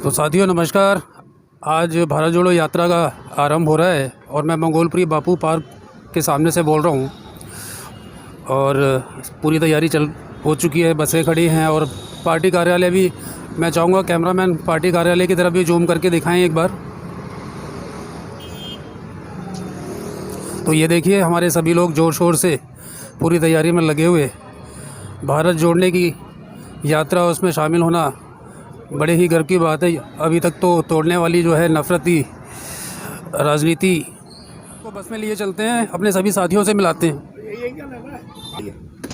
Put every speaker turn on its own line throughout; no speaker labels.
तो साथियों नमस्कार। आज भारत जोड़ो यात्रा का आरंभ हो रहा है और मैं मंगोलपुरी बापू पार्क के सामने से बोल रहा हूँ और पूरी तैयारी हो चुकी है। बसें खड़ी हैं और पार्टी कार्यालय भी, मैं चाहूँगा कैमरामैन पार्टी कार्यालय की तरफ भी जूम करके दिखाएं एक बार। तो ये देखिए हमारे सभी लोग ज़ोर शोर से पूरी तैयारी में लगे हुए। भारत जोड़ने की यात्रा, उसमें शामिल होना बड़े ही गर्व की बात है। अभी तक तो तोड़ने वाली जो है नफरती राजनीति को बस में लिए चलते हैं, अपने सभी साथियों से मिलाते हैं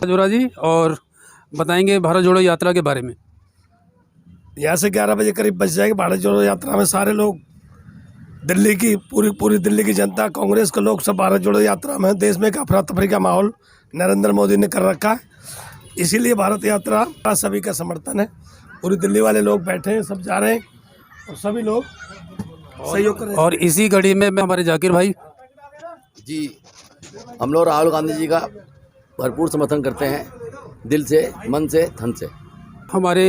जोरा जी और बताएंगे भारत जोड़ो यात्रा के बारे में।
यहाँ से 11 बजे करीब बच जाएगी। भारत जोड़ो यात्रा में सारे लोग, दिल्ली की पूरी दिल्ली की जनता, कांग्रेस के लोग सब भारत जोड़ो यात्रा में। देश में एक अफरा तफरी का माहौल नरेंद्र मोदी ने कर रखा है, इसीलिए भारत यात्रा का सभी का समर्थन है। पूरी दिल्ली वाले लोग बैठे हैं, सब जा रहे हैं और सभी लोग सहयोग कर रहे हैं।
और इसी कड़ी में मैं हमारे जाकिर भाई
जी, हम लोग राहुल गांधी जी का भरपूर समर्थन करते हैं, दिल से, मन से, धन से।
हमारे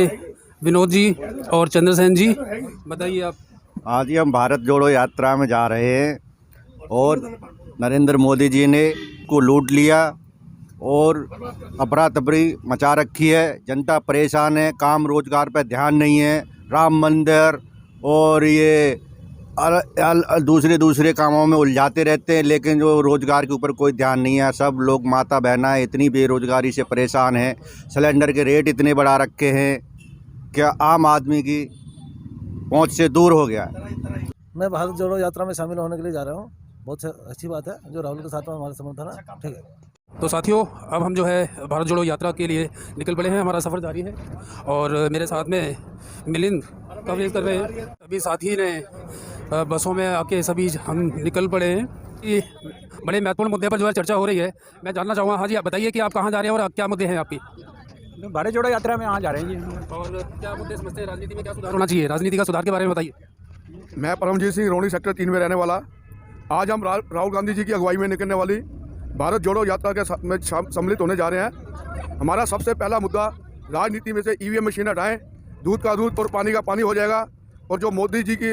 विनोद जी और चंद्रसेन जी, बताइए आप।
आज ही हम भारत जोड़ो यात्रा में जा रहे हैं और नरेंद्र मोदी जी ने को लूट लिया और अफरा तफरी मचा रखी है। जनता परेशान है, काम रोजगार पर ध्यान नहीं है। राम मंदिर और ये दूसरे कामों में उलझाते रहते हैं, लेकिन जो रोज़गार के ऊपर कोई ध्यान नहीं है। सब लोग माता बहना इतनी बेरोज़गारी से परेशान हैं, सिलेंडर के रेट इतने बढ़ा रखे हैं क्या आम आदमी की पहुंच से दूर हो गया है।
मैं भारत जोड़ो यात्रा में शामिल होने के लिए जा रहा हूँ। बहुत अच्छी बात है जो राहुल के साथ में हमारा समर्थन है। ठीक है,
तो साथियों अब हम जो है भारत जोड़ो यात्रा के लिए निकल पड़े हैं। हमारा सफ़र जारी है और मेरे साथ में मिलिंद कवरेज कर रहे हैं। सभी साथी ने बसों में आके सभी हम निकल पड़े हैं। ये बड़े महत्वपूर्ण मुद्दे पर जो है चर्चा हो रही है। मैं जानना चाहूँगा, हाँ जी आप बताइए कि आप कहाँ जा रहे हैं और क्या मुद्दे हैं आपकी।
भारत जोड़ो यात्रा में यहाँ जा रहे हैं जी।
और क्या मुद्दे समझते हैं, राजनीति में क्या सुधार होना चाहिए, राजनीति का सुधार के बारे में बताइए।
मैं परमजीत सिंह, रोहनी सेक्टर 3 में रहने वाला। आज हम राहुल गांधी जी की अगुवाई में निकलने वाली भारत जोड़ो यात्रा के में सम्मिलित होने जा रहे हैं। हमारा सबसे पहला मुद्दा, राजनीति में से ईवीएम मशीन हटाएं, दूध का दूध और पानी का पानी हो जाएगा। और जो मोदी जी की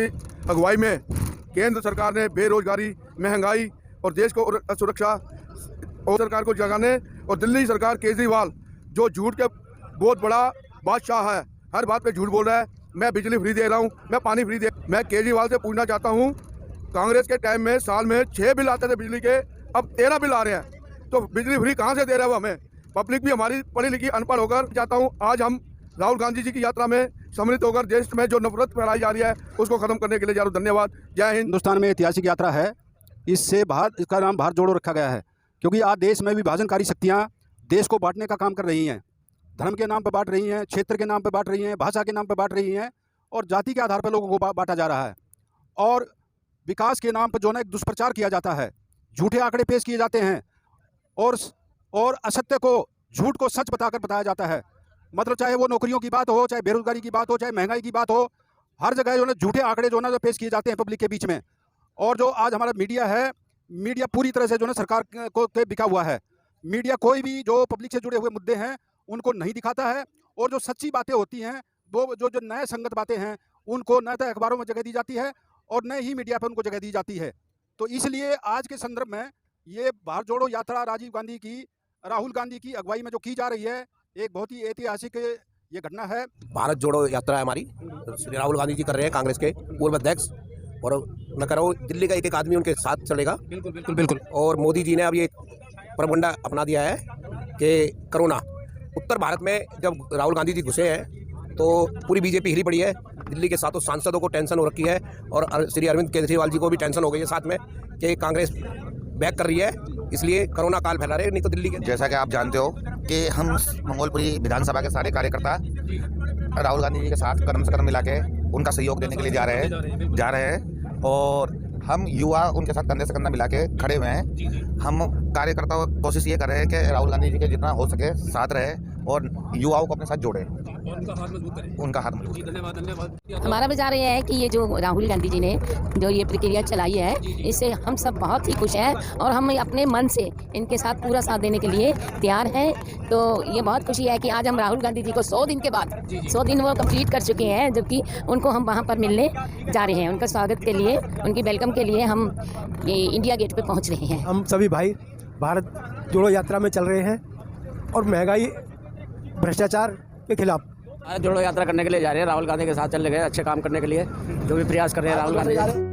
अगुवाई में केंद्र सरकार ने बेरोजगारी, महंगाई और देश को सुरक्षा और सरकार को जगाने, और दिल्ली सरकार केजरीवाल जो झूठ के बहुत बड़ा बादशाह है, हर बात पे झूठ बोल रहा है। मैं बिजली फ्री दे रहा हूँ, मैं पानी फ्री दे। मैं केजरीवाल से पूछना चाहता हूँ, कांग्रेस के टाइम में साल में 6 बिल आते थे बिजली के, अब 13 बिल आ रहे हैं, तो बिजली फ्री कहाँ से दे रहा है वो हमें। पब्लिक भी हमारी पढ़ी लिखी अनपढ़ होकर चाहता हूँ आज हम राहुल गांधी जी की यात्रा में सम्मिलित होकर देश में जो नफरत फैलाई जा रही है उसको खत्म करने के लिए जा रहा हूँ। धन्यवाद, जय हिंद।
हिंदुस्तान में ऐतिहासिक यात्रा है, इसका नाम भारत जोड़ो रखा गया है क्योंकि आज देश में विभाजनकारी शक्तियाँ देश को बांटने का काम कर रही हैं। धर्म के नाम पर बांट रही हैं, क्षेत्र के नाम पर बांट रही हैं, भाषा के नाम पर बांट रही हैं और जाति के आधार पर लोगों को बांटा जा रहा है। और विकास के नाम पर जो है एक दुष्प्रचार किया जाता है, झूठे आंकड़े पेश किए जाते हैं और असत्य को, झूठ को सच बताकर बताया जाता है। मतलब चाहे वो नौकरियों की बात हो, चाहे बेरोजगारी की बात हो, चाहे महंगाई की बात हो, हर जगह जो है झूठे आंकड़े जो है पेश किए जाते हैं पब्लिक के बीच में। और जो आज हमारा मीडिया है, मीडिया पूरी तरह से जो है सरकार को बिका हुआ है। मीडिया कोई भी जो पब्लिक से जुड़े हुए मुद्दे हैं उनको नहीं दिखाता है, और जो सच्ची बातें होती हैं, वो जो नए संगत बातें हैं, उनको न तो अखबारों में जगह दी जाती है और न ही मीडिया पर उनको जगह दी जाती है। तो इसलिए आज के संदर्भ में ये भारत जोड़ो यात्रा राहुल गांधी की अगुवाई में जो की जा रही है, एक बहुत ही ऐतिहासिक ये घटना है।
भारत जोड़ो यात्रा है हमारी, श्री राहुल गांधी जी कर रहे हैं, कांग्रेस के पूर्व अध्यक्ष। और मैं कह रहा हूँ दिल्ली का एक आदमी उनके साथ चलेगा।
बिल्कुल बिल्कुल बिल्कुल।
और मोदी जी ने अब ये प्रबंधा अपना दिया है कि कोरोना उत्तर भारत में जब राहुल गांधी जी घुसे हैं तो पूरी बीजेपी हिली पड़ी है। दिल्ली के सातों सांसदों को टेंशन हो रखी है और श्री अरविंद केजरीवाल जी को भी टेंशन हो गई है साथ में कि कांग्रेस बैक कर रही है, इसलिए कोरोना काल फैला रहे। नहीं तो दिल्ली के,
जैसा कि आप जानते हो कि हम मंगोलपुरी विधानसभा के सारे कार्यकर्ता राहुल गांधी जी के साथ कदम से कदम मिला के उनका सहयोग देने के लिए जा रहे हैं और हम युवा उनके साथ कंधे से कंधा मिला के खड़े हुए हैं। हम कार्यकर्ता कोशिश ये कर रहे हैं कि राहुल गांधी जी के जितना हो सके साथ रहे और युवाओं को अपने साथ जोड़े,
उनका हाथ मजबूत करें।
उनका हाथ मजबूत
जी,
करें।
धन्यवाद धन्यवाद।
हमारा विचार ये है कि ये जो राहुल गांधी जी ने जो ये प्रक्रिया चलाई है, इससे हम सब बहुत ही खुश हैं और हम अपने मन से इनके साथ पूरा साथ देने के लिए तैयार हैं। तो ये बहुत खुशी है कि आज हम राहुल गांधी जी को 100 दिन के बाद 100 दिन वो कंप्लीट कर चुके हैं, जबकि उनको हम वहाँ पर मिलने जा रहे हैं। उनका स्वागत के लिए, उनकी वेलकम के लिए हम ये इंडिया गेट पे पहुँच रहे हैं।
हम सभी भाई भारत जोड़ो यात्रा में चल रहे हैं और महंगाई भ्रष्टाचार के खिलाफ
भारत जोड़ो यात्रा करने के लिए जा रहे हैं। राहुल गांधी के साथ चलने गए अच्छे काम करने के लिए, जो भी प्रयास कर रहे हैं राहुल गांधी जी।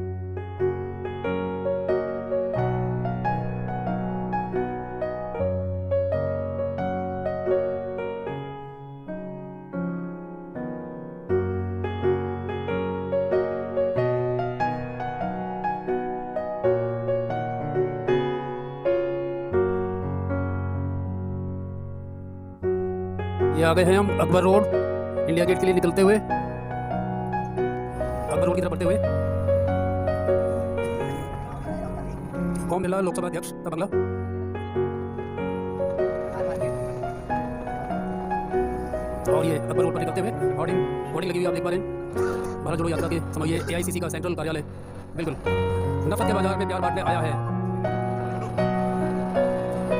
ये आ गए हैं हम अकबर रोड, इंडिया गेट के लिए निकलते हुए, अकबर रोड की तरफ बढ़ते हुए। ओम बिरला लोकसभा अध्यक्ष का बंगला। और ये अकबर रोड पर निकलते हुए होर्डिंग लगी हुई आप देख पा रहे हैं। भारत जोड़ो यात्रा के समय ये AICC का सेंट्रल कार्यालय बिल्कुल नफरत के बाजार में प्यार बांटने आया है।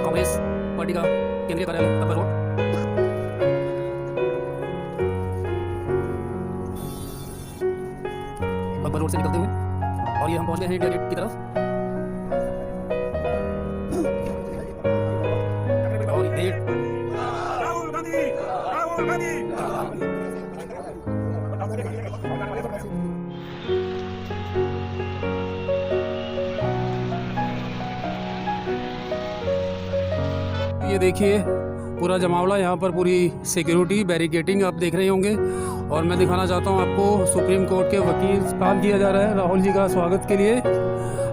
कांग्रेस पार्टी का केंद्रीय कार्यालय अकबर रोड। अकबर रोड से निकलते हुए और ये हम पहुंच गए हैं इंडिया गेट की तरफ। और ये राहुल गांधी ये देखिए पूरा जमावड़ा, यहाँ पर पूरी सिक्योरिटी बैरिकेडिंग आप देख रहे होंगे। और मैं दिखाना चाहता हूँ आपको, सुप्रीम कोर्ट के वकील काम किया जा रहा है राहुल जी का स्वागत के लिए,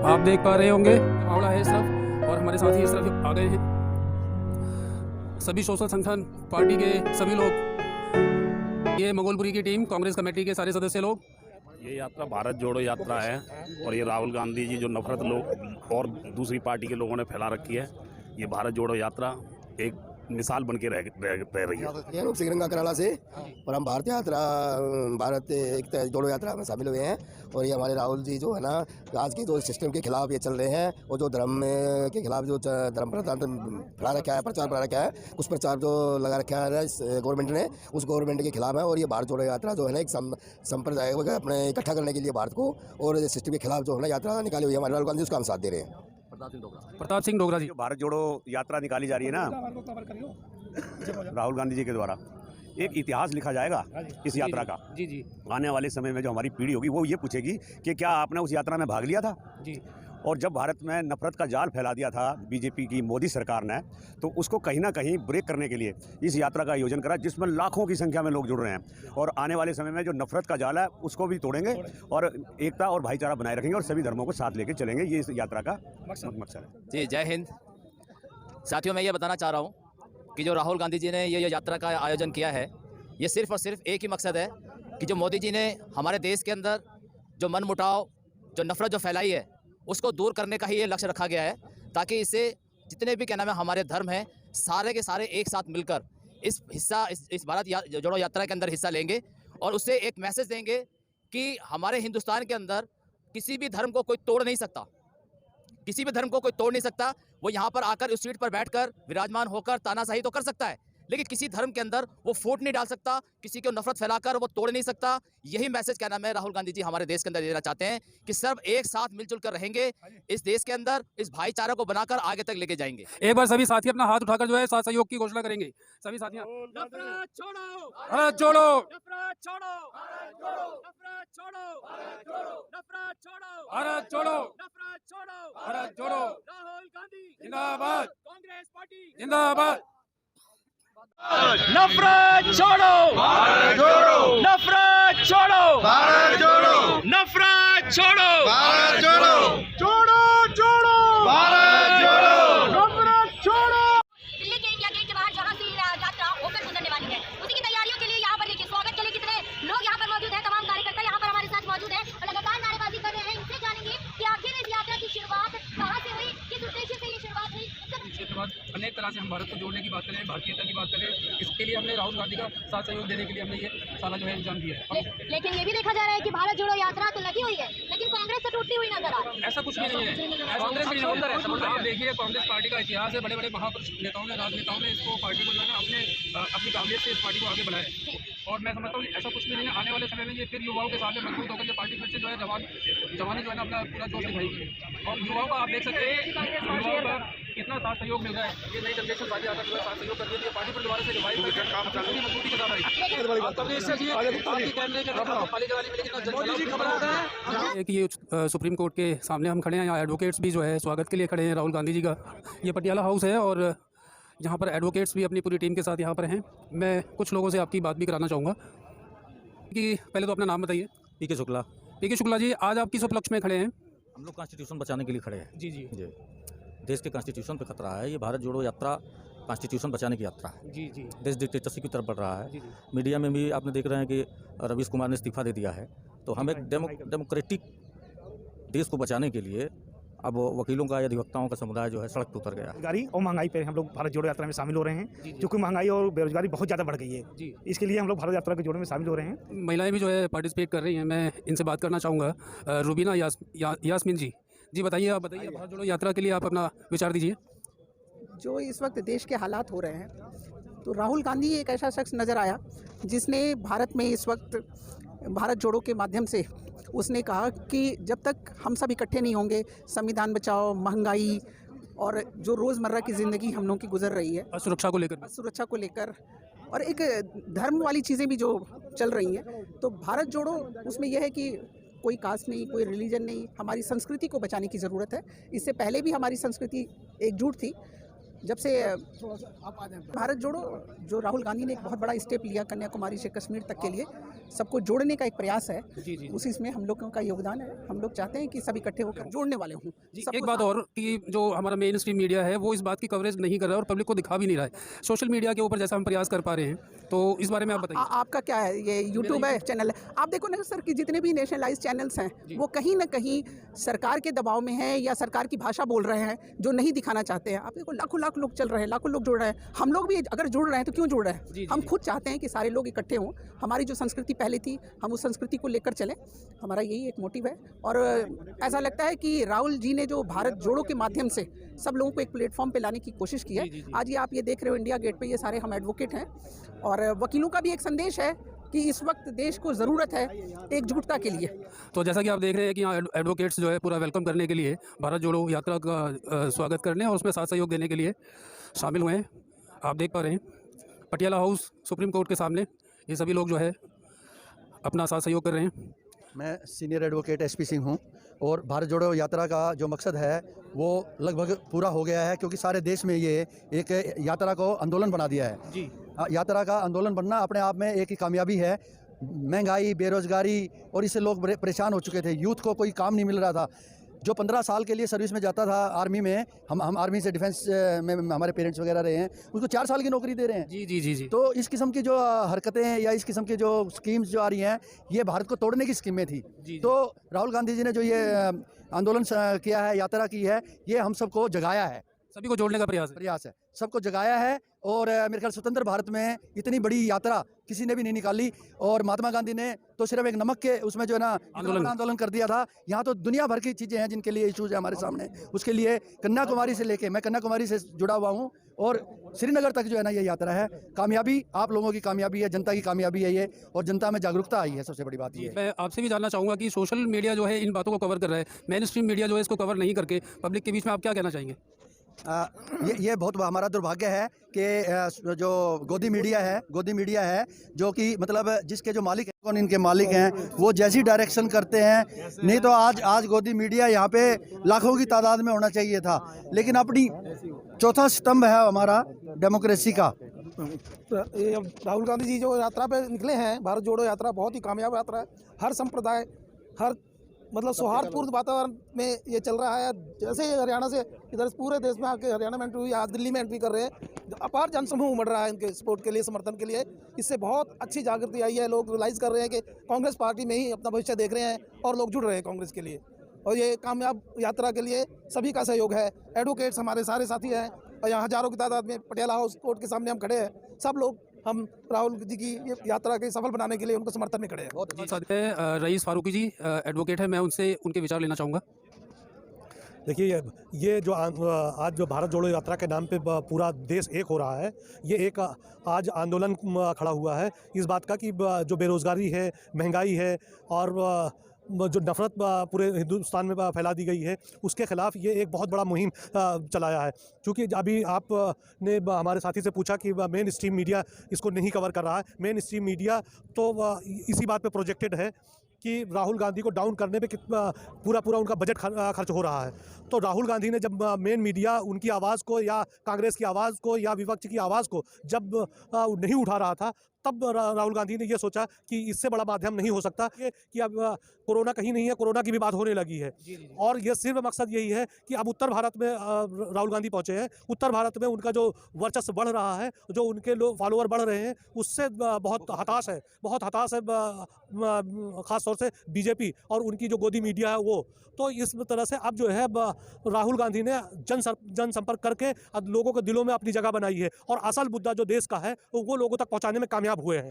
आप देख पा रहे होंगे। जमावड़ा है इस तरफ और हमारे साथी इस तरफ आ गए हैं। सभी सोशल संगठन पार्टी के सभी लोग, ये मंगोलपुरी की टीम, कांग्रेस कमेटी के सारे सदस्य लोग।
ये यात्रा भारत जोड़ो यात्रा है और ये राहुल गांधी जी जो नफरत लोग और दूसरी पार्टी के लोगों ने फैला रखी है, ये भारत जोड़ो यात्रा एक मिसाल बन के रह रही है।
रूप सिंह रंगा कराला से और हम भारत एक जोड़ो यात्रा में शामिल हुए हैं। और ये हमारे राहुल जी जो है ना, आज के जो सिस्टम के खिलाफ ये चल रहे हैं और जो धर्म के खिलाफ जो धर्म प्रचार फैला रखा है, प्रचार फैला रखा है, कुछ प्रचार जो लगा रखा है गवर्नमेंट ने, उस गवर्नमेंट के खिलाफ है। और ये भारत जोड़ो यात्रा जो है ना, एक संप्रदाय अपने इकट्ठा करने के लिए भारत को और सिस्टम के खिलाफ जो है ना यात्रा निकाली हुई है हमारे राहुल गांधी, उसका हम साथ दे रहे हैं।
प्रताप सिंह डोगरा जी,
जो भारत जोड़ो यात्रा निकाली जा रही है ना राहुल गांधी जी के द्वारा, एक इतिहास लिखा जाएगा इस यात्रा का।
जी जी,
आने वाले समय में जो हमारी पीढ़ी होगी वो ये पूछेगी कि क्या आपने उस यात्रा में भाग लिया था।
जी।
और जब भारत में नफरत का जाल फैला दिया था बीजेपी की मोदी सरकार ने, तो उसको कहीं ना कहीं ब्रेक करने के लिए इस यात्रा का आयोजन करा, जिसमें लाखों की संख्या में लोग जुड़ रहे हैं। और आने वाले समय में जो नफरत का जाल है उसको भी तोड़ेंगे और एकता और भाईचारा बनाए रखेंगे और सभी धर्मों को साथ लेकर चलेंगे। ये इस यात्रा का मकसद है।
जी, जय हिंद। साथियों, मैं ये बताना चाह रहा हूँ कि जो राहुल गांधी जी ने ये यात्रा का आयोजन किया है, ये सिर्फ और सिर्फ एक ही मकसद है कि जो मोदी जी ने हमारे देश के अंदर जो मनमुटाव, जो नफरत जो फैलाई है, उसको दूर करने का ही ये लक्ष्य रखा गया है, ताकि इससे जितने भी क्या नाम है हमारे धर्म हैं, सारे के सारे एक साथ मिलकर इस भारत जोड़ो यात्रा के अंदर हिस्सा लेंगे और उससे एक मैसेज देंगे कि हमारे हिंदुस्तान के अंदर किसी भी धर्म को कोई तोड़ नहीं सकता, किसी भी धर्म को कोई तोड़ नहीं सकता। वो यहाँ पर आकर उस सीट पर बैठकर विराजमान होकर तानाशाही तो कर सकता है, लेकिन किसी धर्म के अंदर वो फूट नहीं डाल सकता, किसी को नफरत फैलाकर वो तोड़ नहीं सकता। यही मैसेज क्या नाम है राहुल गांधी जी हमारे देश के अंदर देना चाहते हैं कि सब एक साथ मिलजुल कर रहेंगे, इस देश के अंदर इस भाईचारा को बनाकर आगे तक लेके जाएंगे।
एक बार सभी साथी अपना हाथ उठाकर जो है साथ सहयोग की घोषणा करेंगे। सभी साथियां,
नफरत छोड़ो,
भारत जोड़ो,
नफरत छोड़ो, नफरत छोड़ो, नफरत छोड़ो,
भारत जोड़ो,
नफरत छोड़ो,
भारत जोड़ो,
राहुल गांधी
जिंदाबाद,
कांग्रेस पार्टी
जिंदाबाद।
नफरत छोड़ो, भारत जोड़ो, नफरत छोड़ो, भारत जोड़ो, नफरत छोड़ो, भारत जोड़ो, जोड़ो जोड़ो, भारत जोड़ो, नफरत छोड़ो।
दिल्ली के इंडिया गेट के बाहर जहाँ से यात्रा होकर गुजरने वाली है, उसी की तैयारियों के लिए यहाँ पर देखिए स्वागत के लिए कितने लोग यहाँ पर मौजूद हैं। तमाम कार्यकर्ता यहाँ पर हमारे साथ मौजूद हैं और लगातार नारेबाजी कर रहे हैं। इनसे जानेंगे कि आखिर इस यात्रा की शुरुआत कहाँ से हुई, किस उद्देश्य से ये शुरुआत हुई।
अनेक तरह से हम भारत को जोड़ने की बात करें, भारतीयता की बात करें, इसके लिए हमने राहुल गांधी का साथ सहयोग देने के लिए हमने ये सारा जो है एग्जाम दिया है।
लेकिन ये भी देखा जा रहा है कि भारत जोड़ो यात्रा तो लगी हुई है, लेकिन कांग्रेस से टूटती हुई नजर आ रही है।
ऐसा कुछ भी नहीं है, कांग्रेस भी आप देखिए, कांग्रेस पार्टी का इतिहास है, बड़े बड़े महापुरुष नेताओं ने, राजनेताओं ने इसको पार्टी को जो है ना अपनी काबिलियत से इस पार्टी को आगे बढ़ाया है। और मैं समझता हूँ ऐसा कुछ भी नहीं है, आने वाले समय में ये फिर युवाओं के सामने मजबूत होकर के पार्टी फिर से जो है जवानी जो है ना अपना पूरा जोश दिखाएगी। और युवाओं का आप देख सकते हैं, युवाओं का कितना साथ सहयोग मिल रहा है। ये नई जनरेशन सारी आकर जो है साथ सहयोग कर रही है, पार्टी पर दोबारा से रिवाइव करके काम करने की मजबूती के साथ आई। एक ये सुप्रीम कोर्ट के सामने हम खड़े हैं, यहाँ एडवोकेट्स भी जो है स्वागत के लिए खड़े हैं राहुल गांधी जी का। ये पटियाला हाउस है और यहाँ पर एडवोकेट्स भी अपनी पूरी टीम के साथ यहाँ पर हैं। मैं कुछ लोगों से आपकी बात भी कराना चाहूँगा कि पहले तो अपना नाम बताइए।
पीके शुक्ला।
पीके शुक्ला जी, आज आप किस उपलक्ष्य में खड़े हैं?
हम लोग कॉन्स्टिट्यूशन बचाने के लिए खड़े हैं।
जी जी
जी, देश के कॉन्स्टिट्यूशन पे खतरा है। ये भारत जोड़ो यात्रा कॉन्स्टिट्यूशन बचाने की यात्रा है।
जी जी,
देश डिक्टेटरशिप की तरफ बढ़ रहा है।
जी जी,
मीडिया में भी आपने देख रहे हैं कि रवीश कुमार ने इस्तीफा दे दिया है। तो हम एक डेमोक्रेटिक देश को बचाने के लिए अब वकीलों का या अधिवक्ताओं का समुदाय जो है सड़क पर उतर गया है।
बेरोजगारी और महंगाई पे हम लोग भारत जोड़ो यात्रा में शामिल हो रहे हैं, क्योंकि महंगाई और बेरोजगारी बहुत ज़्यादा बढ़ गई है। इसके लिए हम लोग भारत यात्रा के जोड़े में शामिल हो रहे हैं।
महिलाएं भी जो है पार्टिसिपेट कर रही हैं। मैं इनसे बात करना चाहूँगा। रुबीना यास्मीन जी, बताइए, आप बताइए भारत जोड़ो यात्रा के लिए आप अपना विचार दीजिए।
जो इस वक्त देश के हालात हो रहे हैं, तो राहुल गांधी एक ऐसा शख्स नज़र आया जिसने भारत में इस वक्त भारत जोड़ो के माध्यम से उसने कहा कि जब तक हम सब इकट्ठे नहीं होंगे, संविधान बचाओ, महंगाई और जो रोज़मर्रा की ज़िंदगी हम लोगों की गुजर रही है,
सुरक्षा को लेकर
और एक धर्म वाली चीज़ें भी जो चल रही हैं, तो भारत जोड़ो उसमें यह है कि कोई कास्ट नहीं, कोई रिलीजन नहीं, हमारी संस्कृति को बचाने की ज़रूरत है। इससे पहले भी हमारी संस्कृति एकजुट थी। जब से भारत जोड़ो, जो राहुल गांधी ने एक बहुत बड़ा स्टेप लिया कन्याकुमारी से कश्मीर तक के लिए, सबको जोड़ने का एक प्रयास है। उसी इसमें हम लोगों का योगदान है। हम लोग चाहते हैं कि सब इकट्ठे होकर जोड़ने वाले हों।
एक बात और कि जो हमारा मेन स्ट्रीम मीडिया है वो इस बात की कवरेज नहीं कर रहा है और पब्लिक को दिखा भी नहीं रहा है। सोशल मीडिया के ऊपर जैसा हम प्रयास कर पा रहे हैं, तो इस बारे में आप बताइए।
आपका क्या है? ये यूट्यूब है, चैनल है। आप देखो ना सर कि जितने भी नेशनलाइज चैनल्स हैं वो कहीं ना कहीं सरकार के दबाव में हैं या सरकार की भाषा बोल रहे हैं जो नहीं दिखाना चाहते हैं। आप देखो लाखों लोग चल रहे हैं, लाखों लोग जुड़ रहे हैं। हम लोग भी अगर जुड़ रहे हैं तो क्यों जुड़ रहे हैं? हम खुद चाहते हैं कि सारे लोग इकट्ठे हों। हमारी जो संस्कृति पहले थी हम उस संस्कृति को लेकर चलें, हमारा यही एक मोटिव है। और ऐसा लगता है कि राहुल जी ने जो भारत जोड़ो के माध्यम से सब लोगों को एक प्लेटफॉर्म पे लाने की कोशिश की है। आज ये आप ये देख रहे हो इंडिया गेट पे ये सारे हम एडवोकेट हैं और वकीलों का भी एक संदेश है कि इस वक्त देश को ज़रूरत है एकजुटता के लिए।
तो जैसा कि आप देख रहे हैं कि यहाँ एडवोकेट्स जो है पूरा वेलकम करने के लिए, भारत जोड़ो यात्रा का स्वागत करने और उसमें साथ सहयोग देने के लिए शामिल हुए हैं। आप देख पा रहे हैं पटियाला हाउस सुप्रीम कोर्ट के सामने ये सभी लोग जो है अपना साथ सहयोग कर रहे हैं।
मैं सीनियर एडवोकेट एसपी सिंह हूं और भारत जोड़ो यात्रा का जो मकसद है वो लगभग पूरा हो गया है, क्योंकि सारे देश में ये एक यात्रा को आंदोलन बना दिया है। जी, यात्रा का आंदोलन बनना अपने आप में एक ही कामयाबी है। महंगाई, बेरोजगारी और इससे लोग परेशान हो चुके थे। यूथ को कोई काम नहीं मिल रहा था। जो 15 साल के लिए सर्विस में जाता था आर्मी में, हम आर्मी से डिफेंस में हमारे पेरेंट्स वगैरह रहे हैं, उसको 4 साल की नौकरी दे रहे हैं। जी जी जी जी। तो इस किस्म की जो हरकतें या इस किस्म की जो स्कीम्स जो आ रही हैं, ये भारत को तोड़ने की स्कीमें थी। तो राहुल गांधी जी ने जो ये आंदोलन किया है, यात्रा की है, ये हम सबको जगाया है,
सभी को जोड़ने का प्रयास है,
सबको जगाया है। और मेरे ख्याल स्वतंत्र भारत में इतनी बड़ी यात्रा किसी ने भी नहीं निकाली। और महात्मा गांधी ने तो सिर्फ एक नमक के उसमें जो है ना आंदोलन कर दिया था। यहाँ तो दुनिया भर की चीज़ें हैं जिनके लिए इशूज़ है हमारे सामने। उसके लिए कन्याकुमारी से लेके, मैं कन्याकुमारी से जुड़ा हुआ हूँ और श्रीनगर तक जो है ना ये यात्रा है। कामयाबी आप लोगों की कामयाबी है, जनता की कामयाबी है ये, और जनता में जागरूकता आई है, सबसे बड़ी बात ये है।
मैं आपसे भी जानना चाहूँगा कि सोशल मीडिया जो है इन बातों को कवर कर रहा है, मेन स्ट्रीम मीडिया जो है इसको कवर नहीं करके पब्लिक के बीच में आप क्या कहना चाहेंगे?
ये बहुत हमारा दुर्भाग्य है कि जो गोदी मीडिया है जो कि मतलब जिसके जो मालिक हैं, कौन इनके मालिक हैं, वो जैसी डायरेक्शन करते हैं। नहीं तो आज गोदी मीडिया यहाँ पे लाखों की तादाद में होना चाहिए था, लेकिन अपनी चौथा स्तंभ है हमारा डेमोक्रेसी का।
राहुल गांधी जी जो यात्रा पे निकले हैं, भारत जोड़ो यात्रा बहुत ही कामयाब यात्रा है। हर संप्रदाय, हर मतलब सौहार्दपूर्ण वातावरण में ये चल रहा है। जैसे ही हरियाणा से इधर पूरे देश में आके हरियाणा में एंट्री हुई, आज दिल्ली में एंट्री कर रहे हैं, अपार जनसमूह उमड़ रहा है इनके सपोर्ट के लिए, समर्थन के लिए। इससे बहुत अच्छी जागृति आई है। लोग रियलाइज़ कर रहे हैं कि कांग्रेस पार्टी में ही अपना भविष्य देख रहे हैं और लोग जुड़ रहे हैं कांग्रेस के लिए। और ये कामयाब यात्रा के लिए सभी का सहयोग है। एडवोकेट्स हमारे सारे साथी हैं, और यहाँ हज़ारों की तादाद में पटियाला हाउस कोर्ट के सामने हम खड़े हैं। सब लोग हम राहुल जी की ये यात्रा के सफल बनाने के लिए उनको समर्थन में खड़े हैं।
साथ में रईस फारूकी जी एडवोकेट है, मैं उनसे उनके विचार लेना चाहूँगा।
देखिए, ये जो आज जो भारत जोड़ो यात्रा के नाम पे पूरा देश एक हो रहा है, ये एक आज आंदोलन खड़ा हुआ है इस बात का कि जो बेरोज़गारी है, महंगाई है और जो नफ़रत पूरे हिंदुस्तान में फैला दी गई है, उसके ख़िलाफ़ ये एक बहुत बड़ा मुहिम चलाया है। क्योंकि अभी आपने हमारे साथी से पूछा कि मेन स्ट्रीम मीडिया इसको नहीं कवर कर रहा है। मेन स्ट्रीम मीडिया तो इसी बात पे प्रोजेक्टेड है कि राहुल गांधी को डाउन करने पे पूरा उनका बजट खर्च हो रहा है। तो राहुल गांधी ने जब मेन मीडिया उनकी आवाज़ को या कांग्रेस की आवाज़ को या विपक्ष की आवाज़ को जब नहीं उठा रहा था, तब राहुल गांधी ने ये सोचा कि इससे बड़ा माध्यम नहीं हो सकता कि अब कोरोना कहीं नहीं है, कोरोना की भी बात होने लगी है। और ये सिर्फ मकसद यही है कि अब उत्तर भारत में राहुल गांधी पहुंचे हैं, उत्तर भारत में उनका जो वर्चस्व बढ़ रहा है, जो उनके लोग फॉलोअर बढ़ रहे हैं, उससे बहुत हताश है ख़ास तौर से बीजेपी और उनकी जो गोदी मीडिया है वो। तो इस तरह से अब जो है राहुल गांधी ने जनसंपर्क करके अब लोगों के दिलों में अपनी जगह बनाई है और असल मुद्दा जो देश का है वो लोगों तक पहुंचाने में कामयाब हुए हैं।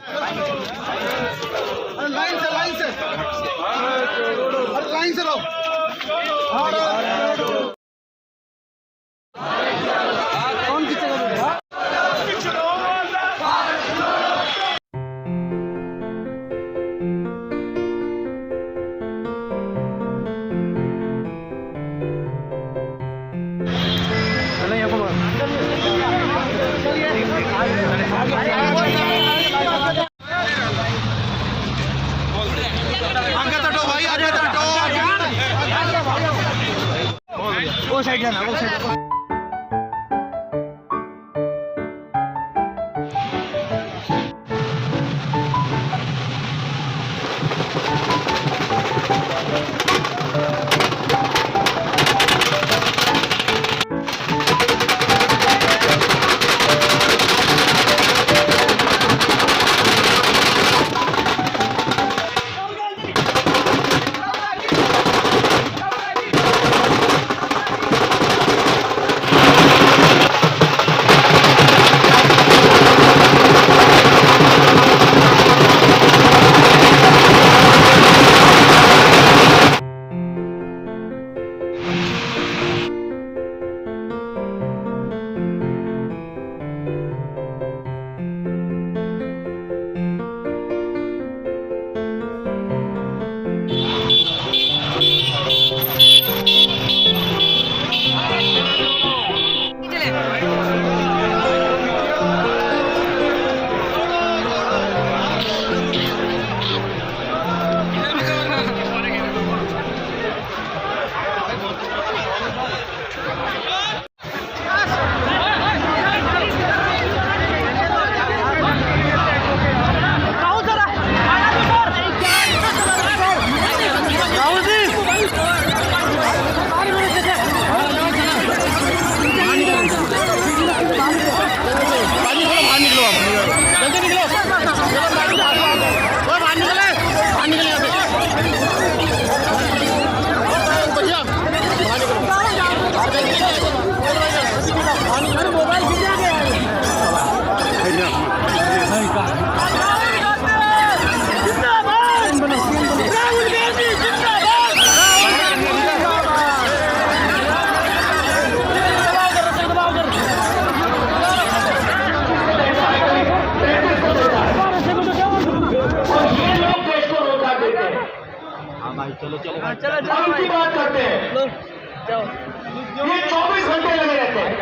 लाइन से कौन खींचेगा? वो साइड जाना, वो साइड।
की बात करते हैं, ये 24 घंटे लगे रहते हैं।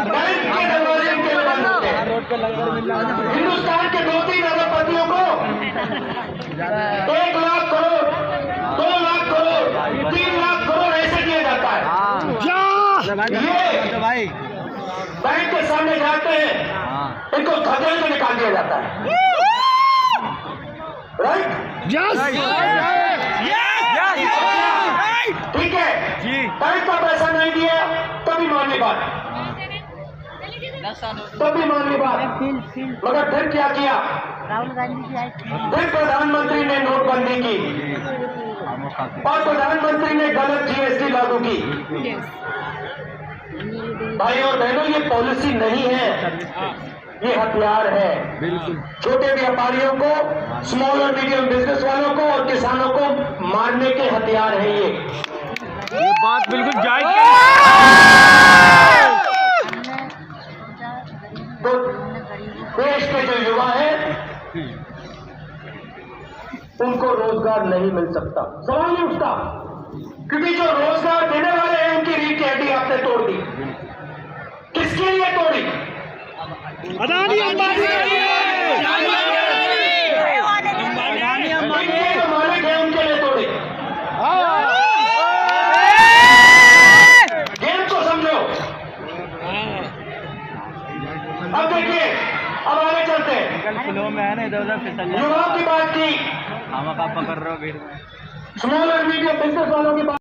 बैंक के दरवाजे के बंद होते हैं। हिंदुस्तान के 2-3 अरबपतियों को 1 लाख करोड़, 2 लाख करोड़, 3 लाख करोड़ ऐसे दिया जाता है। ये बैंक के सामने जाते हैं, इनको धकेल के निकाल दिया जाता है। राइट? ठीक है, बैंक का पैसा नहीं दिया तभी माननी बात, तभी माननी बात। मगर फिर क्या किया? राहुल गांधी जी आए, फिर प्रधानमंत्री ने नोटबंदी की और प्रधानमंत्री ने गलत GST लागू की। भाई और बहनों, ये पॉलिसी नहीं है, ये हथियार है। बिल्कुल छोटे व्यापारियों को, स्मॉल और मीडियम बिजनेस वालों को और किसानों को मारने के हथियार है ये बात बिल्कुल जायज है। तो देश के जो युवा हैं उनको रोजगार नहीं मिल सकता, सवाल नहीं उठता, क्योंकि जो रोजगार देने वाले हैं उनकी रीढ़ की हड्डी आपने तोड़ दी। किसके लिए तोड़ी? अदानी अंबानी जो मालिक है उनके लिए तोड़ी। गेम को समझो। अब देखिए, अब आगे चलते हैं। युवाओं की बात की, पकड़ रहे हो, स्मॉल और मीडियम बिजनेस वालों की बात